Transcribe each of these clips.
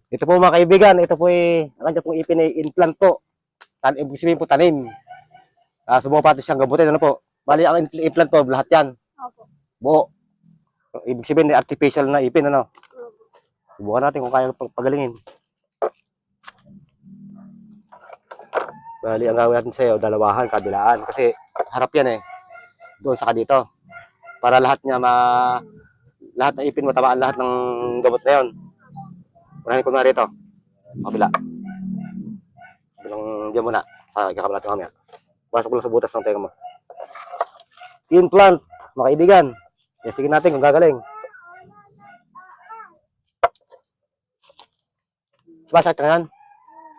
Ito po mga kaibigan, ito po ang kanya pong ipin ay implant po. Ibig sabihin po tanim. Subukan natin siyang gabutin, ano po. Bali, ang implant po, lahat yan. Opo. Buo. Ibig sabihin, artificial na ipin, ano. Opo. Subukan natin kung kaya pagalingin. Bali, ang gawin natin sa'yo, dalawahan, kabilaan. Kasi harap yan doon saka dito. Para lahat niya lahat ng ipin mo, tamaan lahat ng gamot na yun. Unahin ko na rito. Kabila. Bilang dyan muna. Sa ikakabila natin mamaya. Pasok lang sa butas ng tenga mo. Implant, mga kaibigan. Testingin natin kung gagaling. Sumasakit ka yan?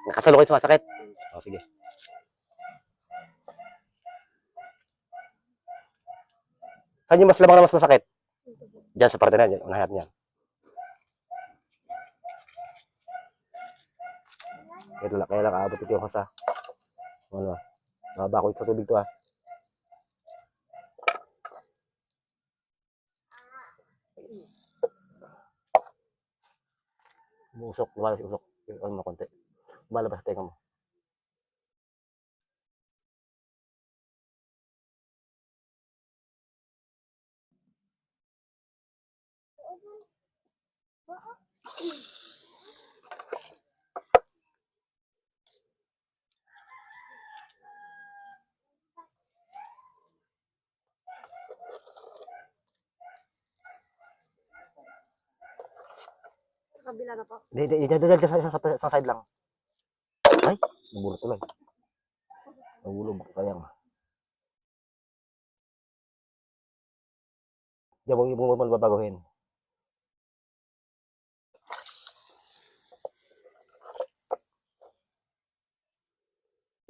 Nakasalukay sumasakit? O, sige. Saan yung mas labang na mas masakit? Diyan sa parte na yan. Unahin natin yan. Kaya lang aabot ito yung hasa. Ano? Nakaba ko ito tubig to Umusok, lumalabas usok. Ano mo konti. Lumalabas sa tenga mo. Kabila na po. Hindi, sa side lang. Ay, nabulot tuloy. Nabulog, sayang. Diyan mo babaguhin.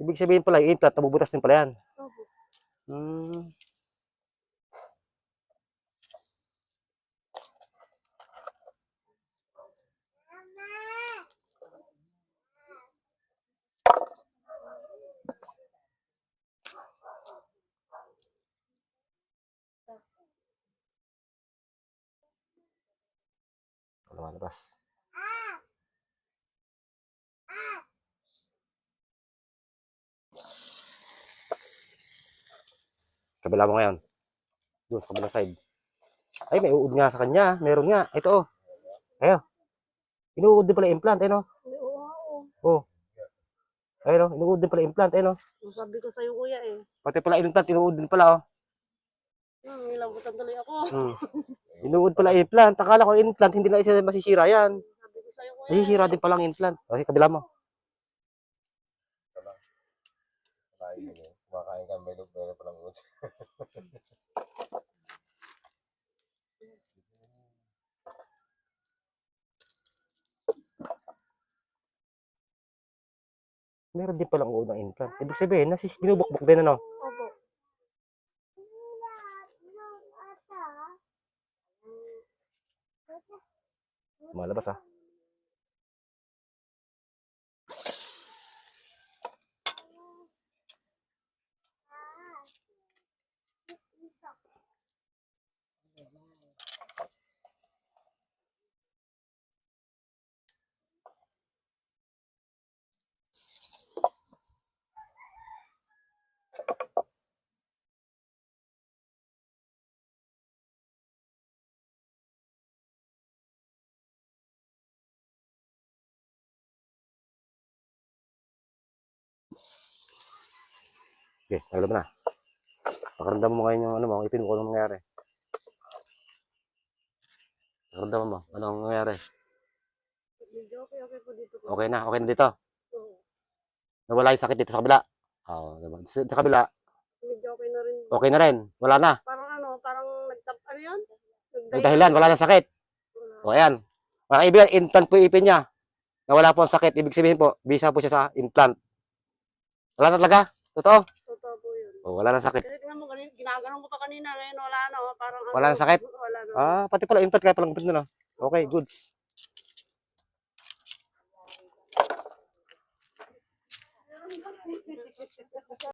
Ibig sabihin pala, yung implant, nabubutas din pala yan. Opo. Lumalabas. Kabila mo ngayon. Doon sa kabila side. Ay, may uod nga sa kanya. Meron nga. Ito Ayo. Inuud din pala implant, no? Oh. Ayun, no? Inuud din pala implant, no? Sabi ko sa'yo, kuya, Pati pala implant, inuud din pala, nilambutan tuloy ako. Inuud pala implant. Akala ko implant, hindi na isa masisira yan. Sabi ko sa'yo, kuya. Masisira din pala ang implant. Okay, kabila mo. Kumakain ka, may palang uod. Meron din palang uod ng implant. Ibig sabihin, binubukbuk din, ano? Opo. Malabas, Okay, alam mo na. Pakaramdam mo ngayon yung ano mo, ipin mo kung anong nangyari. Pakaramdam mo, anong nangyari. Medyo okay po dito. Okay na dito. Oo. Nawala yung sakit dito sa kabila. Oo, diba? Sa kabila, Medyo okay na rin. okay na rin. Wala na. Parang ano yun? May dahilan, wala na sakit. O, ayan. Mga kaibigan, implant po yung ipin niya. Nawala po ang sakit. Ibig sabihin po, bisa po siya sa implant. Wala na talaga? Totoo? Totoo po yun. O, wala na sakit. Kasi tingnan mo, ginaganon ko pa kanina. Ngayon wala na. Parang Wala na sakit? Wala na. Pati pala implant kaya palang implant na. Okay, goods.